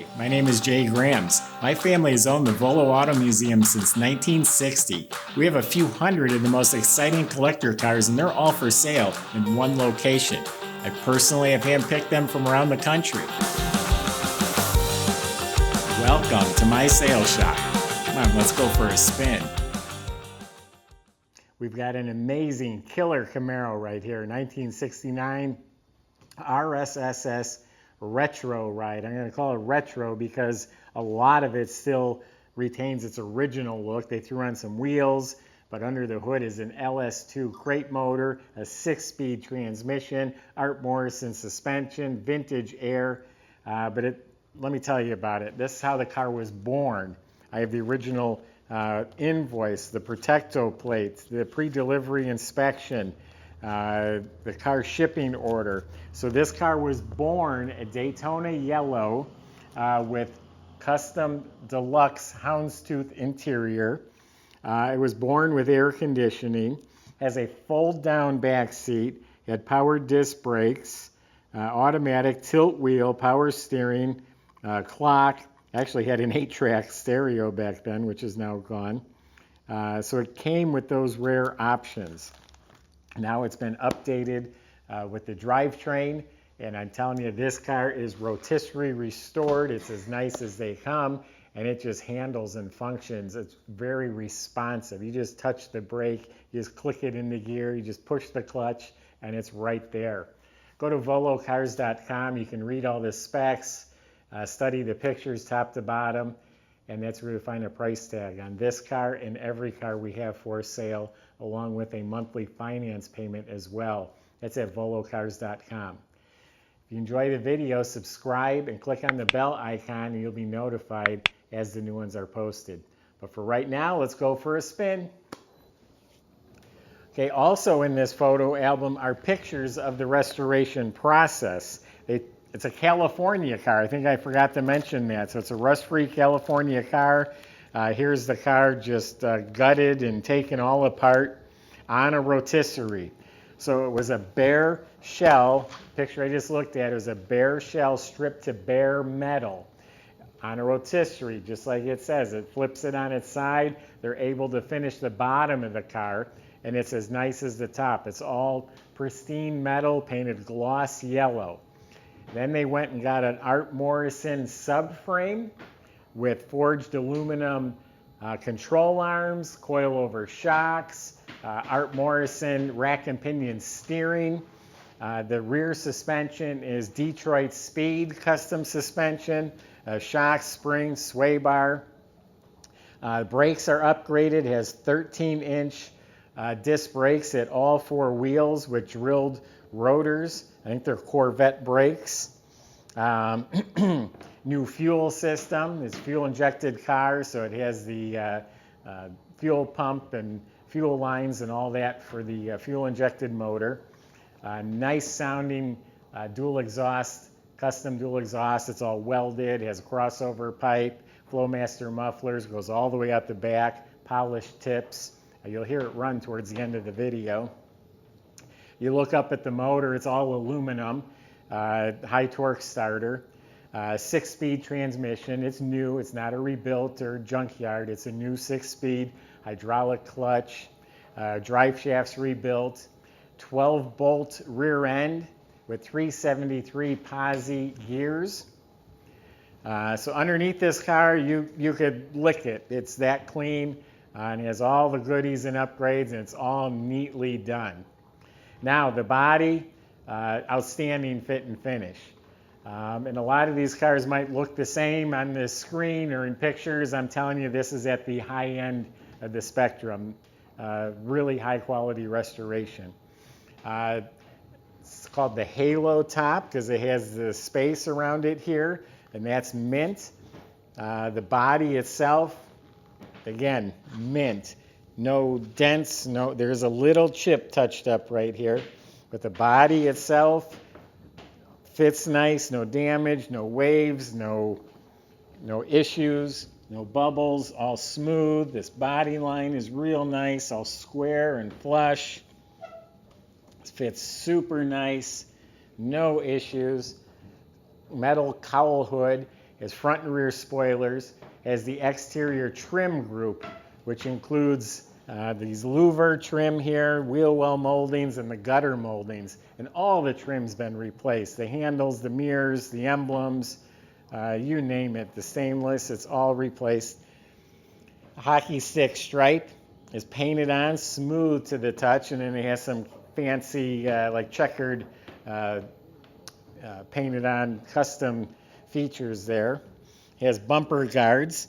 Hi, my name is Jay Grams. My family has owned the Volo Auto Museum since 1960. We have a few hundred of the most exciting collector cars, and they're all for sale in one location. I personally have handpicked them from around the country. Welcome to my sales shop. Come on, let's go for a spin. We've got an amazing killer Camaro right here, 1969 RSSS retro ride. I'm going to call it retro because a lot of it still retains its original look. They threw on some wheels, but under the hood is an LS2 crate motor, a 6-speed transmission, Art Morrison suspension, vintage air. Let me tell you about it. This is how the car was born. I have the original invoice, the Protecto plate, the pre-delivery inspection, the car shipping order. So this car was born a Daytona yellow with custom deluxe houndstooth interior. It was born with air conditioning, has a fold-down back seat, had power disc brakes, automatic tilt wheel, power steering, clock. Actually had an 8-track stereo back then, which is now gone. So it came with those rare options. Now it's been updated with the drivetrain, and I'm telling you, this car is rotisserie restored. It's as nice as they come, and it just handles and functions. It's very responsive. You just touch the brake, you just click it into gear, you just push the clutch, and it's right there. Go to volocars.com. You can read all the specs, study the pictures top to bottom, and that's where you'll find a price tag on this car and every car we have for sale, along with a monthly finance payment as well. That's at volocars.com. If you enjoy the video, subscribe and click on the bell icon, and you'll be notified as the new ones are posted. But for right now, let's go for a spin. Okay, also in this photo album are pictures of the restoration process. It's a California car. I think I forgot to mention that. So it's a rust-free California car. Here's the car just gutted and taken all apart on a rotisserie. So it was a bare shell. Picture I just looked at, it was a bare shell stripped to bare metal on a rotisserie, just like it says. It flips it on its side. They're able to finish the bottom of the car, and it's as nice as the top. It's all pristine metal, painted gloss yellow. Then they went and got an Art Morrison subframe with forged aluminum control arms, coilover shocks, Art Morrison rack and pinion steering. The rear suspension is Detroit Speed custom suspension, shock, spring, sway bar. Brakes are upgraded, has 13-inch disc brakes at all 4 wheels with drilled rotors. I think they're Corvette brakes. New fuel system. It's fuel-injected car, so it has the fuel pump and fuel lines and all that for the fuel-injected motor. Nice sounding dual exhaust, custom dual exhaust. It's all welded, has a crossover pipe, Flowmaster mufflers, goes all the way out the back, polished tips. You'll hear it run towards the end of the video. You look up at the motor, it's all aluminum, high torque starter, 6-speed transmission. It's new, it's not a rebuilt or junkyard. It's a new 6-speed hydraulic clutch, drive shafts rebuilt, 12-bolt rear end with 373 posi gears. So underneath this car, you could lick it. It's that clean, and it has all the goodies and upgrades, and it's all neatly done. Now, the body, outstanding fit and finish. And a lot of these cars might look the same on the screen or in pictures. I'm telling you, this is at the high end of the spectrum. Really high quality restoration. It's called the Halo top because it has the space around it here, and that's mint. The body itself, again, mint. No dents, there's a little chip touched up right here, but the body itself fits nice, no damage, no waves, no issues, no bubbles, all smooth. This body line is real nice, all square and flush. It fits super nice, no issues. Metal cowl hood. has front and rear spoilers, has the exterior trim group, which includes these louver trim here, wheel well moldings, and the gutter moldings. And all the trim's been replaced. The handles, the mirrors, the emblems, you name it, the stainless, it's all replaced. Hockey stick stripe is painted on, smooth to the touch, and then it has some fancy, like checkered, painted on custom features there. It has bumper guards.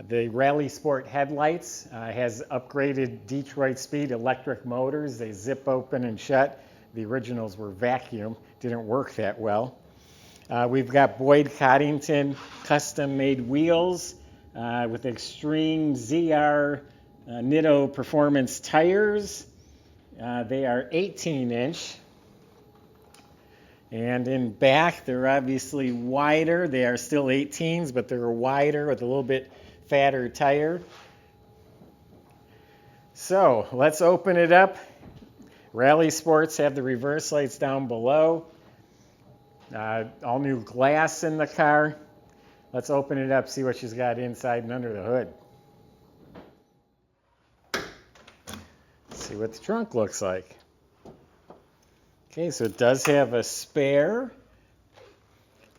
The Rally Sport headlights has upgraded Detroit Speed electric motors. They zip open and shut. The originals were vacuum, didn't work that well. We've got Boyd Coddington custom-made wheels with extreme ZR Nitto Performance tires. They are 18-inch. And in back, they're obviously wider. They are still 18s, but they're wider with a little bit fatter tire. So let's open it up. Rally Sports have the reverse lights down below. All new glass in the car. Let's open it up, see what she's got inside and under the hood. Let's see what the trunk looks like. Okay, so it does have a spare.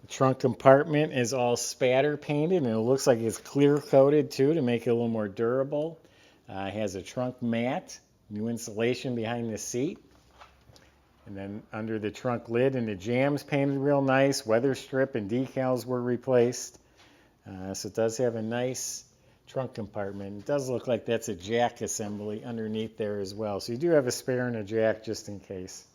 The trunk compartment is all spatter painted, and it looks like it's clear coated too to make it a little more durable. It has a trunk mat, new insulation behind the seat. And then under the trunk lid and the jambs painted real nice. Weather strip and decals were replaced. So it does have a nice trunk compartment. It does look like that's a jack assembly underneath there as well. So you do have a spare and a jack just in case.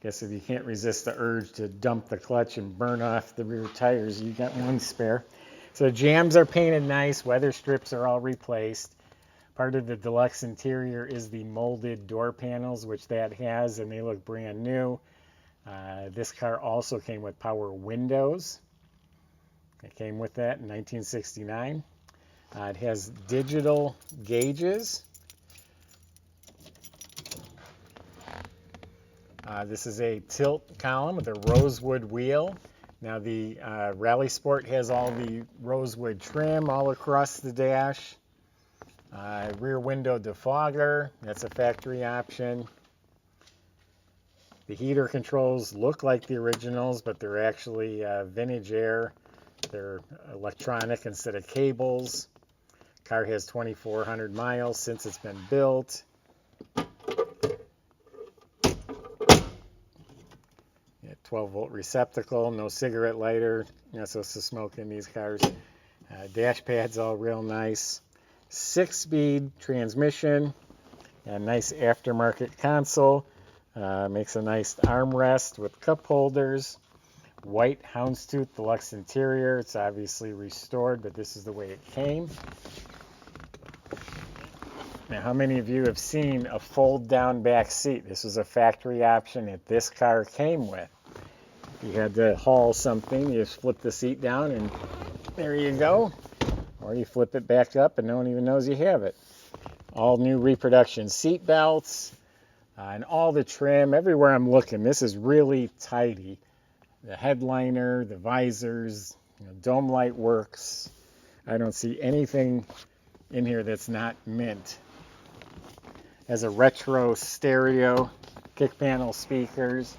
Guess if you can't resist the urge to dump the clutch and burn off the rear tires, you got one spare. So the jambs are painted nice. Weather strips are all replaced. Part of the deluxe interior is the molded door panels, which that has, and they look brand new. This car also came with power windows. It came with that in 1969. It has digital gauges. This is a tilt column with a rosewood wheel. Now the Rally Sport has all the rosewood trim all across the dash. Rear window defogger, that's a factory option. The heater controls look like the originals, but they're actually vintage air. They're electronic instead of cables. Car has 2,400 miles since it's been built. Yeah, 12-volt receptacle, no cigarette lighter. You're not supposed to smoke in these cars. Dash pad's all real nice. 6-speed transmission, a nice aftermarket console, makes a nice armrest with cup holders, white houndstooth deluxe interior. It's obviously restored, but this is the way it came. Now, how many of you have seen a fold-down back seat? This was a factory option that this car came with. You had to haul something, you just flip the seat down, and there you go. Or you flip it back up and no one even knows you have it. All new reproduction seat belts and all the trim. Everywhere I'm looking, this is really tidy. The headliner, the visors, dome light works. I don't see anything in here that's not mint. Has a retro stereo, kick panel speakers.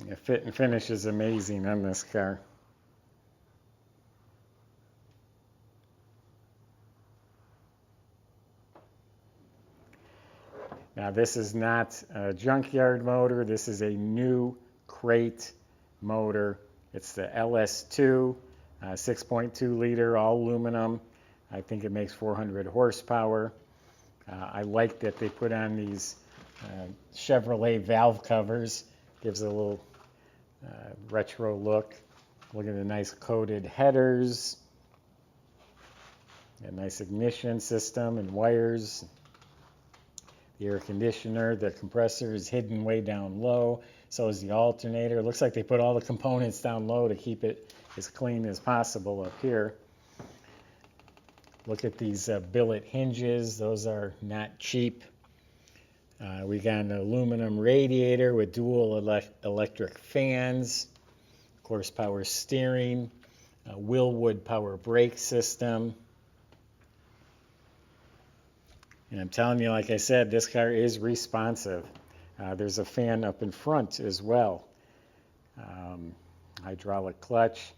The fit and finish is amazing on this car. Now this is not a junkyard motor. This is a new crate motor. It's the LS2, 6.2 liter, all aluminum. I think it makes 400 horsepower. I like that they put on these Chevrolet valve covers. Gives it a little retro look. Look at the nice coated headers. A nice ignition system and wires. The air conditioner, the compressor is hidden way down low. So is the alternator. It looks like they put all the components down low to keep it as clean as possible up here. Look at these billet hinges. Those are not cheap. We got an aluminum radiator with dual electric fans, of course power steering, Willwood power brake system. And I'm telling you, like I said, this car is responsive. There's a fan up in front as well. Hydraulic clutch.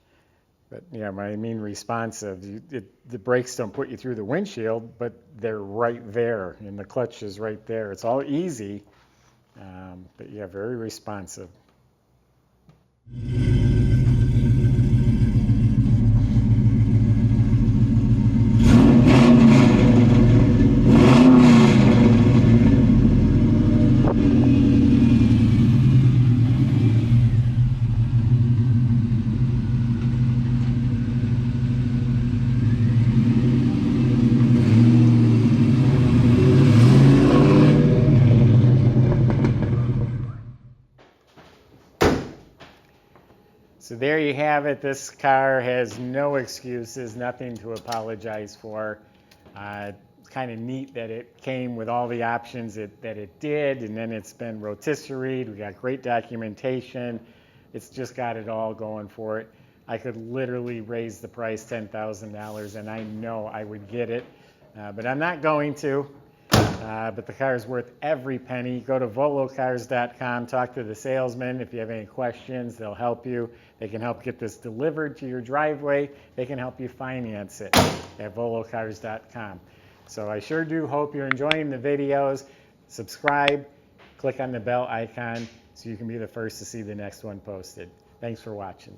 But yeah, when I mean responsive, the brakes don't put you through the windshield, but they're right there, and the clutch is right there. It's all easy, but yeah, very responsive. So there you have it. This car has no excuses, nothing to apologize for. It's kind of neat that it came with all the options that it did, and then it's been rotisseried. We got great documentation. It's just got it all going for it. I could literally raise the price $10,000, and I know I would get it, but I'm not going to. But the car is worth every penny. Go to volocars.com, talk to the salesman. If you have any questions, they'll help you. They can help get this delivered to your driveway. They can help you finance it at volocars.com. So I sure do hope you're enjoying the videos. Subscribe, click on the bell icon so you can be the first to see the next one posted. Thanks for watching.